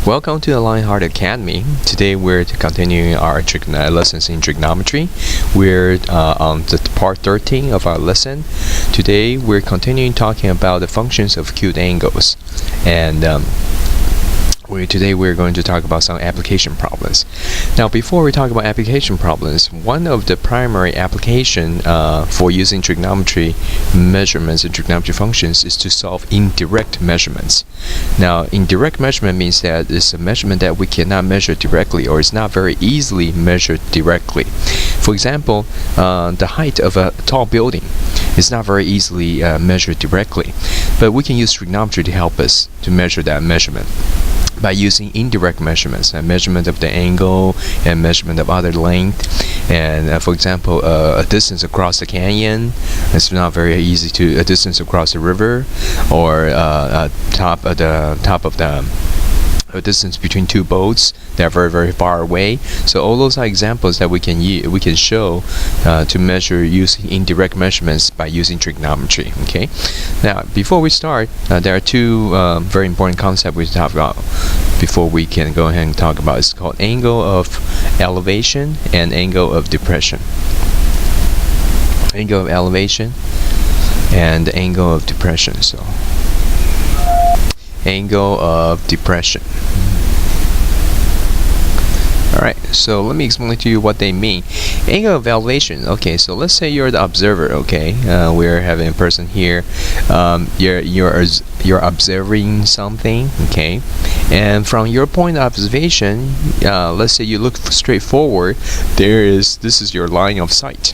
Welcome to the Lionheart Academy. Today we're continuing our lessons in trigonometry. We're on the part 13 of our lesson. Today we're continuing talking about the functions of acute angles, and today we're going to talk about some application problems. Now, before we talk about application problems, one of the primary application for using trigonometry measurements and trigonometry functions is to solve indirect measurements. Now, indirect measurement means that it's a measurement that we cannot measure directly, or it's not very easily measured directly. For example, the height of a tall building is not very easily measured directly, but we can use trigonometry to help us to measure that measurement by using indirect measurements, a measurement of the angle and measurement of other length. And for example, a distance across the canyon is not very easy to a distance across the river, or a distance between two boats that are very, very far away. So all those are examples that we can show to measure using indirect measurements by using trigonometry. Okay. Now, before we start, there are two very important concepts we talk about before we can go ahead and talk about. It's called angle of elevation and angle of depression. Angle of elevation and angle of depression. So, angle of depression. Alright, so let me explain to you what they mean. Angle of elevation. Okay, so let's say you're the observer. Okay, we're having a person here. You're observing something. Okay, and from your point of observation, let's say you look straight forward. This is your line of sight.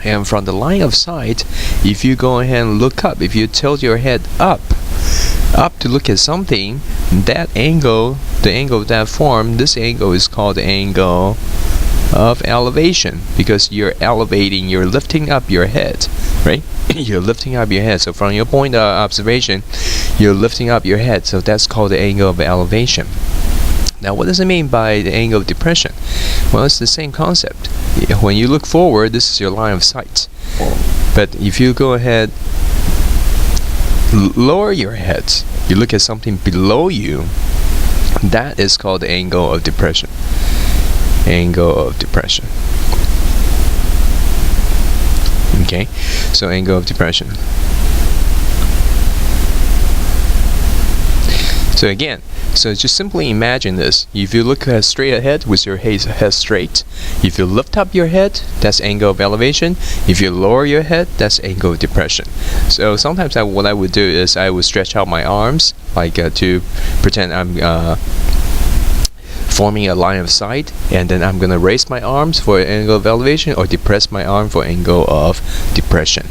And from the line of sight, if you go ahead and look up, if you tilt your head up to look at something, that angle, the angle of that form, this angle is called the angle of elevation, because you're elevating, you're lifting up your head, right? You're lifting up your head. So from your point of observation, you're lifting up your head. So that's called the angle of elevation. Now, what does it mean by the angle of depression? Well, it's the same concept. When you look forward, this is your line of sight. But if you go ahead, lower your head, you look at something below you, that is called the angle of depression. Angle of depression. Okay, so angle of depression. So again, so just simply imagine this. If you look straight ahead with your head straight, if you lift up your head, that's angle of elevation. If you lower your head, that's angle of depression. So sometimes what I would do is I would stretch out my arms, like to pretend I'm forming a line of sight, and then I'm gonna raise my arms for angle of elevation, or depress my arm for angle of depression.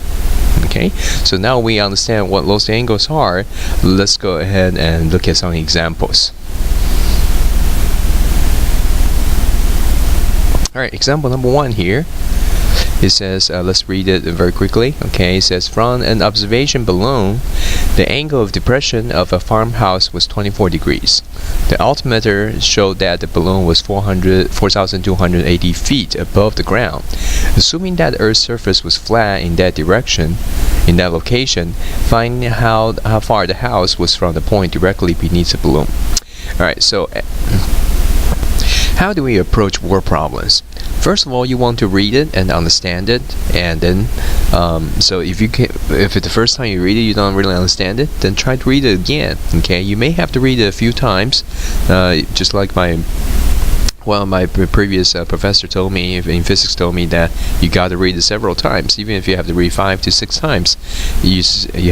Okay, so now we understand what those angles are. Let's go ahead and look at some examples. Alright, example number 1 here. It says, let's read it very quickly. Okay, it says, from an observation balloon, the angle of depression of a farmhouse was 24 degrees. The altimeter showed that the balloon was 4,280 feet above the ground. Assuming that the Earth's surface was flat in that direction, in that location, find how far the house was from the point directly beneath the balloon. Alright, so how do we approach word problems? First of all, you want to read it and understand it, and then so if it's the first time you read it, you don't really understand it, then try to read it again. Okay, you may have to read it a few times, just like my previous professor told me in physics, told me that you got to read it several times. Even if you have to read 5 to 6 times, you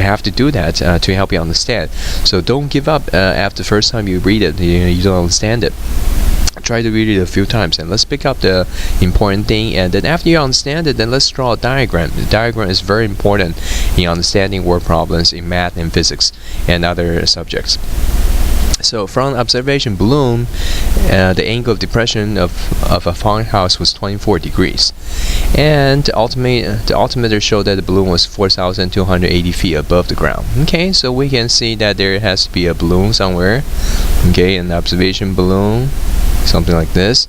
have to do that to help you understand. So don't give up after the first time you read it. You don't understand it. Try to read it a few times, and let's pick up the important thing, and then after you understand it, then let's draw a diagram. The diagram is very important in understanding word problems in math and physics and other subjects. So from observation balloon, the angle of depression of a farmhouse was 24 degrees, and the altimeter showed that the balloon was 4,280 feet above the ground. Okay, so we can see that there has to be a balloon somewhere. Okay, an observation balloon, something like this,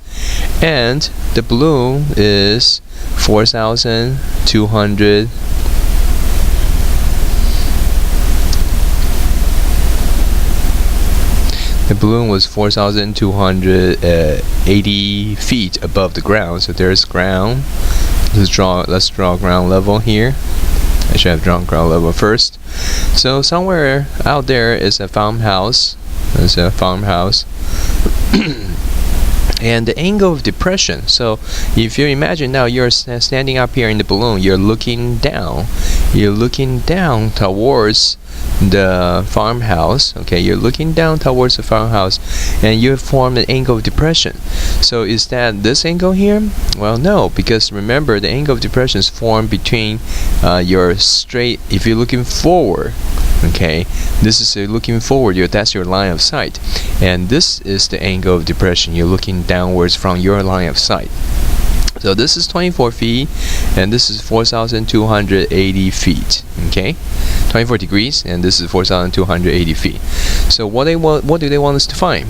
and the balloon is 4,200 the balloon was 4,280 feet above the ground. So there's ground. Let's draw ground level here. I should have drawn ground level first. So somewhere out there is a farmhouse. There's a farmhouse. And the angle of depression. So if you imagine now you're standing up here in the balloon, you're looking down. You're looking down towards the farmhouse. Okay, you're looking down towards the farmhouse, and you form an angle of depression. So is that this angle here? Well, no, because remember the angle of depression is formed between your straight. If you're looking forward, okay, this is looking forward. That's your line of sight, and this is the angle of depression. You're looking downwards from your line of sight. So this is 24 feet, and this is 4,280 feet. Okay, 24 degrees, and this is 4,280 feet. So what do they want us to find?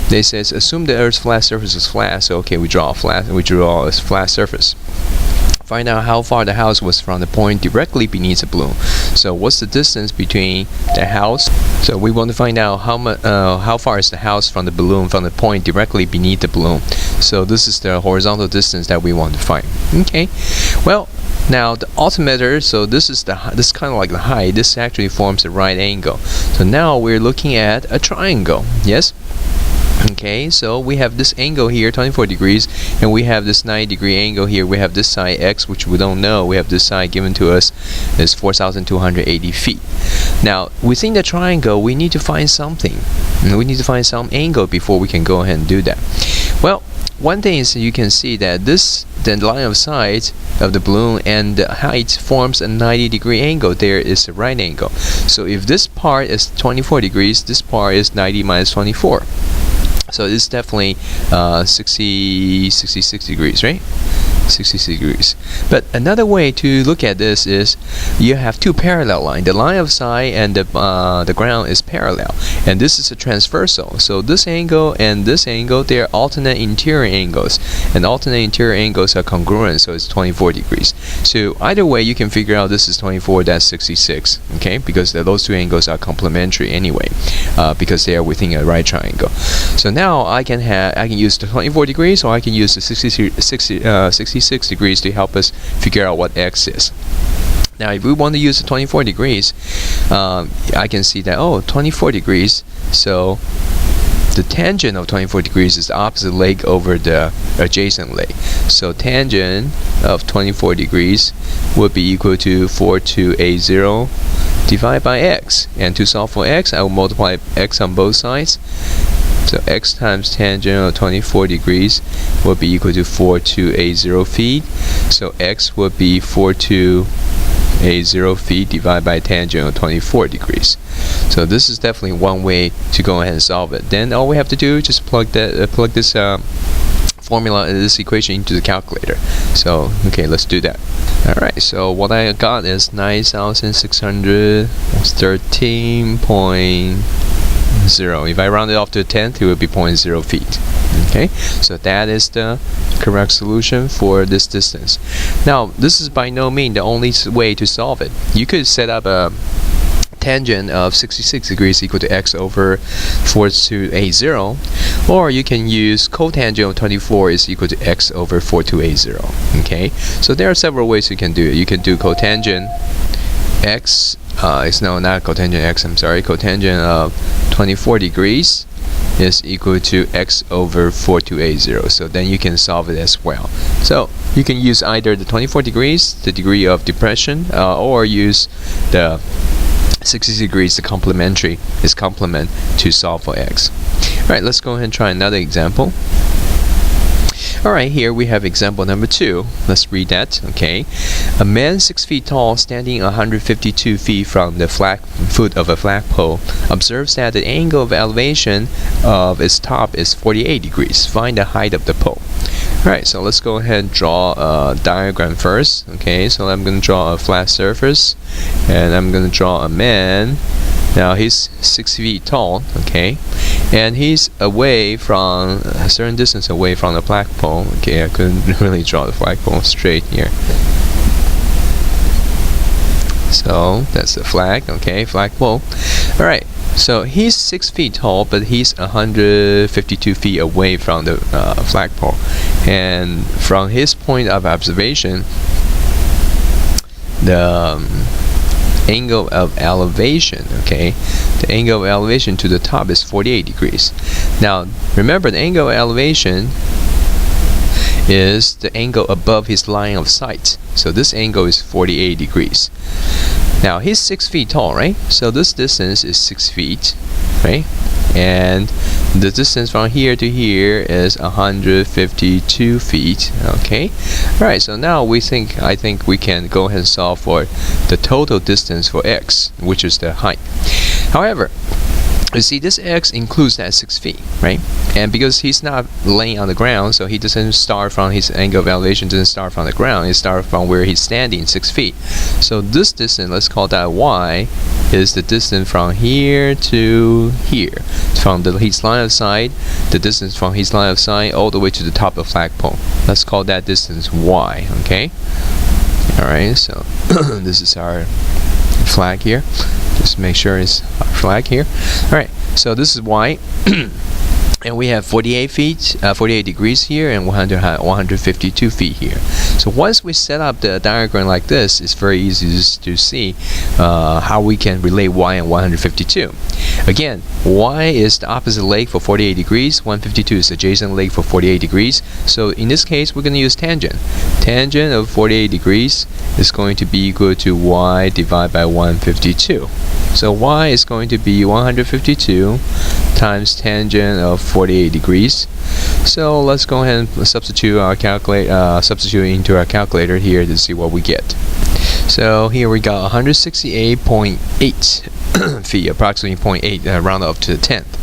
They says assume the Earth's flat surface is flat. So okay, we draw a flat surface. Find out how far the house was from the point directly beneath the balloon. So what's the distance between the house? So we want to find out how far is the house from the balloon, from the point directly beneath the balloon. So this is the horizontal distance that we want to find. Okay, well, now the altimeter, so this is kind of like the height. This actually forms a right angle. So now we're looking at a triangle. Yes. Okay, so we have this angle here, 24 degrees, and we have this 90-degree angle here. We have this side x, which we don't know. We have this side given to us is 4,280 feet. Now, within the triangle, we need to find something. We need to find some angle before we can go ahead and do that. Well, one thing is you can see that the line of sight of the balloon and the height forms a 90-degree angle. There is a right angle. So if this part is 24 degrees, this part is 90 minus 24. So it's definitely 66 degrees, right? 66 degrees. But another way to look at this is you have two parallel lines. The line of sight and the ground is parallel, and this is a transversal. So this angle and this angle, they are alternate interior angles, and alternate interior angles are congruent, so it's 24 degrees. So either way, you can figure out this is 24, that's 66. Okay, because those two angles are complementary anyway, because they are within a right triangle. So now I can use the 24 degrees, or I can use the 66 degrees to help us figure out what x is. Now if we want to use the 24 degrees, I can see that 24 degrees, so the tangent of 24 degrees is the opposite leg over the adjacent leg. So tangent of 24 degrees would be equal to 4280 divided by x. And to solve for x, I will multiply x on both sides. So x times tangent of 24 degrees would be equal to 4280 feet. So x would be 4280 feet divided by tangent of 24 degrees. So this is definitely one way to go ahead and solve it. Then all we have to do is just plug this formula, this equation, into the calculator. So okay, let's do that. Alright, so what I got is 9,613.0. If I round it off to a tenth, it would be 0.0 feet. Okay, so that is the correct solution for this distance. Now, this is by no means the only way to solve it. You could set up a tangent of 66 degrees equal to x over 4280, or you can use cotangent of 24 is equal to x over 4280. Okay, so there are several ways you can do it. You can do cotangent x, not cotangent x, I'm sorry, cotangent of 24 degrees is equal to x over 4280. So then you can solve it as well. So you can use either the 24 degrees, the degree of depression, or use the 60 degrees, the complement to solve for x. Alright, let's go ahead and try another example. Alright, here we have example number 2. Let's read that. Okay, a man 6 feet tall, standing 152 feet from the foot of a flagpole, observes that the angle of elevation of its top is 48 degrees. Find the height of the pole. Alright, so let's go ahead and draw a diagram first. Okay, so I'm going to draw a flat surface, and I'm going to draw a man. Now he's 6 feet tall, okay, and he's away from a certain distance away from the flagpole. Okay, I couldn't really draw the flagpole straight here. So that's the flag, okay, flagpole. Alright, So he's 6 feet tall, but he's 152 feet away from the flagpole. And from his point of observation, the angle of elevation, okay, the angle of elevation to the top is 48 degrees. Now, remember, the angle of elevation is the angle above his line of sight. So this angle is 48 degrees. Now, he's 6 feet tall, right? So this distance is 6 feet, right? And the distance from here to here is 152 feet, okay? Alright, so now I think we can go ahead and solve for the total distance for x, which is the height. However, you see, this x includes that 6 feet, right? And because he's not laying on the ground, so he doesn't start from his angle of elevation, doesn't start from the ground, it starts from where he's standing, 6 feet. So this distance, let's call that y, is the distance from here to here. From his line of sight, the distance from his line of sight all the way to the top of the flagpole. Let's call that distance y, okay? Alright, so this is our flag here. Just make sure it's our flag here. Alright, so this is y. And we have 48 degrees here, and 152 feet here. So once we set up the diagram like this, it's very easy to see how we can relate y and 152. Again, y is the opposite leg for 48 degrees, 152 is adjacent leg for 48 degrees. So in this case, we're going to use tangent. Tangent of 48 degrees is going to be equal to y divided by 152. So y is going to be 152 times tangent of 48 degrees. So let's go ahead and substitute into our calculator here to see what we get. So here we got 168.8 feet, approximately 0.8, rounded up to the 10th.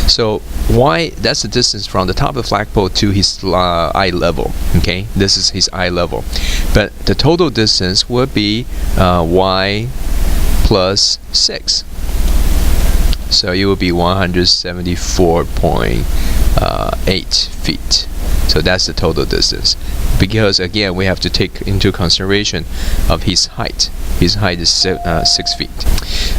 So y, that's the distance from the top of the flagpole to his eye level. Okay, this is his eye level. But the total distance would be y plus 6. So it will be 174.8 feet. So that's the total distance. Because again, we have to take into consideration of his height. His height is 6 feet.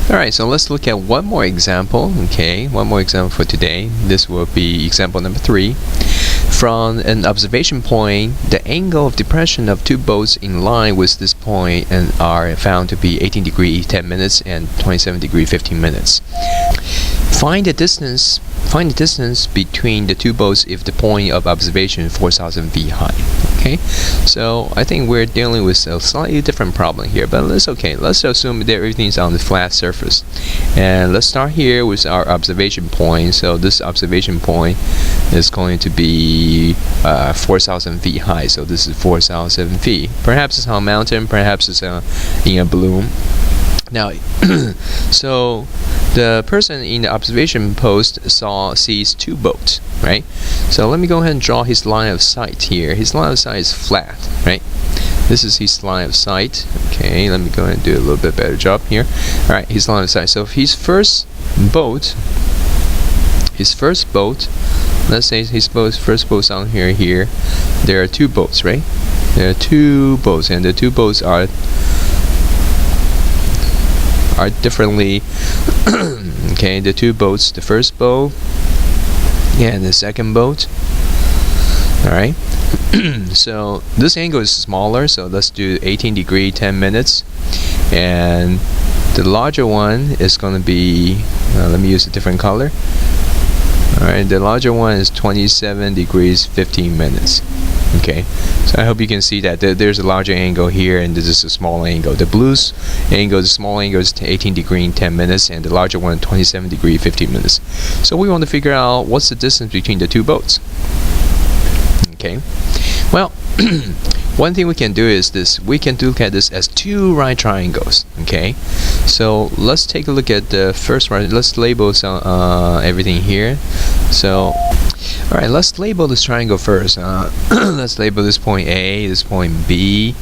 Alright, so let's look at one more example. Okay, one more example for today. This will be example number 3. From an observation point, the angle of depression of two boats in line with this point and are found to be 18 degrees 10 minutes and 27 degrees 15 minutes. Find the distance between the two boats if the point of observation is 4,000 feet high. Okay, so I think we're dealing with a slightly different problem here, but that's okay. Let's assume that everything's on the flat surface, and let's start here with our observation point. So this observation point is going to be 4,000 feet high. So this is 4,000 feet. Perhaps it's on a mountain, perhaps it's in a balloon. Now, so the person in the observation post sees two boats, right? So let me go ahead and draw his line of sight here. His line of sight is flat, right? This is his line of sight. Okay, let me go ahead and do a little bit better job here. All right, his line of sight. So his first boat, let's say his first boat's on here. There are two boats, right? There are two boats, and the two boats are differently okay, the two boats, the first boat and the second boat. Alright, so this angle is smaller, so let's do 18 degrees 10 minutes, and the larger one is going to be let me use a different color. Alright, the larger one is 27 degrees 15 minutes. Okay, so I hope you can see that there's a larger angle here, and this is a small angle. The blue's angle, the small angle is 18 degrees 10 minutes, and the larger one 27 degrees 15 minutes. So we want to figure out what's the distance between the two boats. Okay, well, one thing we can do is this. We can look at this as two right triangles. Okay, so let's take a look at the first one. Let's label everything here. So alright, let's label this triangle first. Let's label this point A, this point B,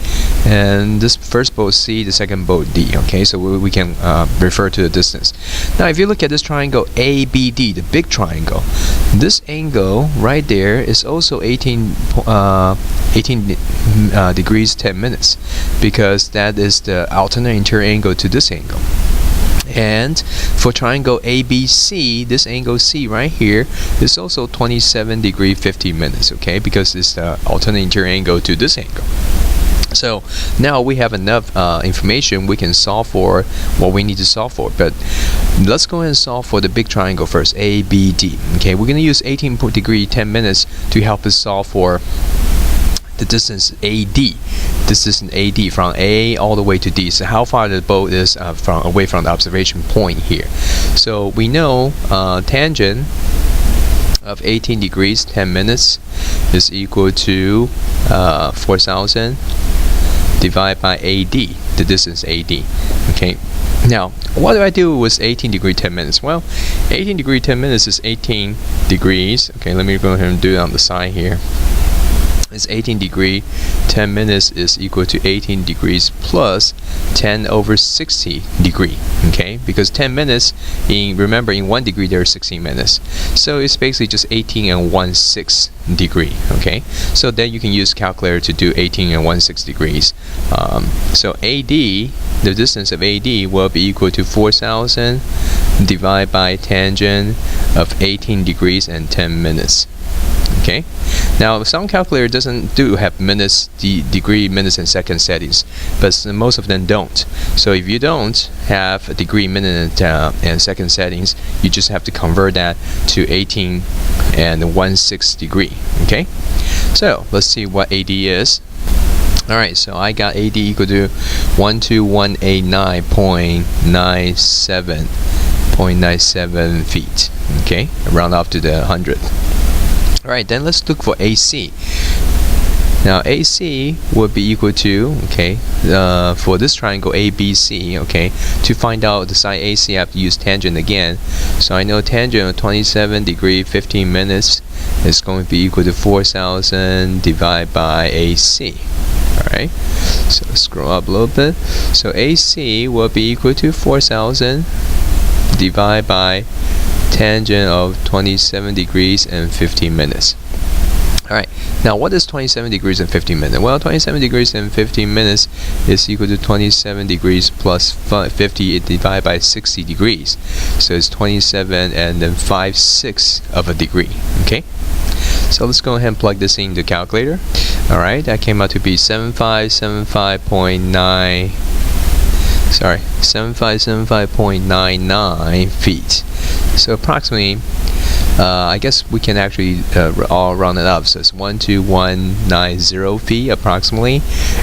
and this first boat C, the second boat D. Okay, so we can refer to the distance. Now, if you look at this triangle ABD, the big triangle, this angle right there is also 18 degrees 10 minutes, because that is the alternate interior angle to this angle. And for triangle ABC, this angle C right here is also 27 degree 50 minutes, okay, because it's the alternate interior angle to this angle. So now we have enough information, we can solve for what we need to solve for. But let's go ahead and solve for the big triangle first, ABD. Okay, we're going to use 18 degree 10 minutes to help us solve for the distance AD. This is an AD from A all the way to D. So how far the boat is away from the observation point here. So we know tangent of 18 degrees 10 minutes is equal to 4,000 divided by AD, the distance AD. Okay, now what do I do with 18 degree 10 minutes? Well, 18 degree 10 minutes is 18 degrees. Okay, let me go ahead and do it on the side here. It's 18 degree 10 minutes is equal to 18 degrees plus 10 over 60 degree, okay, because 10 minutes remember in 1 degree there are 60 minutes, so it's basically just 18 and 1/6 degree, okay. So then you can use calculator to do 18 and 1/6 degrees. So AD, the distance of AD will be equal to 4,000 divided by tangent of 18 degrees and 10 minutes. Okay, now some calculator doesn't have minutes, degree, minutes, and second settings, but most of them don't. So if you don't have a degree, minute, and second settings, you just have to convert that to 18 and 1/6 degree. Okay, so let's see what AD is. Alright, so I got AD equal to 12189.97 feet. Okay, round off to the 100th. Alright, then let's look for AC. Now AC would be equal to, okay, for this triangle ABC, okay, to find out the side AC I have to use tangent again. So I know tangent of 27 degree 15 minutes is going to be equal to 4,000 divided by AC. Alright, so let's scroll up a little bit. So AC will be equal to 4,000 divided by tangent of 27 degrees and 15 minutes. Alright, now what is 27 degrees and 15 minutes? Well, 27 degrees and 15 minutes is equal to 27 degrees plus 50 divided by 60 degrees. So it's 27 and then 5/6 of a degree. Okay, so let's go ahead and plug this in the calculator. Alright, that came out to be 7575.99 feet. So approximately, I guess we can actually all round it up. So it's 12190 feet approximately,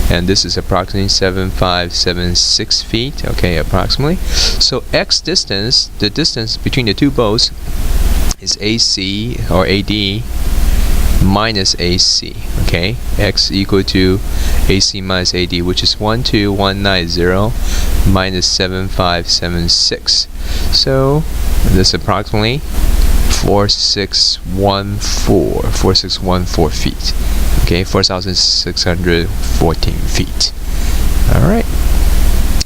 and this is approximately 7576 feet. Okay, approximately. So X distance, the distance between the two boats, is AC or AD minus AC. Okay, X equal to AC minus AD, which is 12190 minus 7576. So this is approximately 4614 feet. Okay, 4,614 feet. Alright,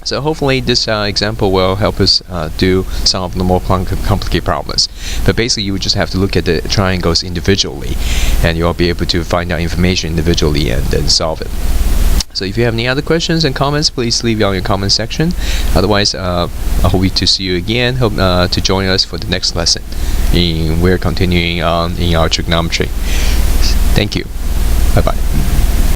so hopefully this example will help us do some of the more complicated problems. But basically you would just have to look at the triangles individually, and you'll be able to find out information individually and then solve it. So if you have any other questions and comments, please leave it on your comment section. Otherwise, I hope to see you again. Hope to join us for the next lesson. We're continuing on in our trigonometry. Thank you. Bye-bye.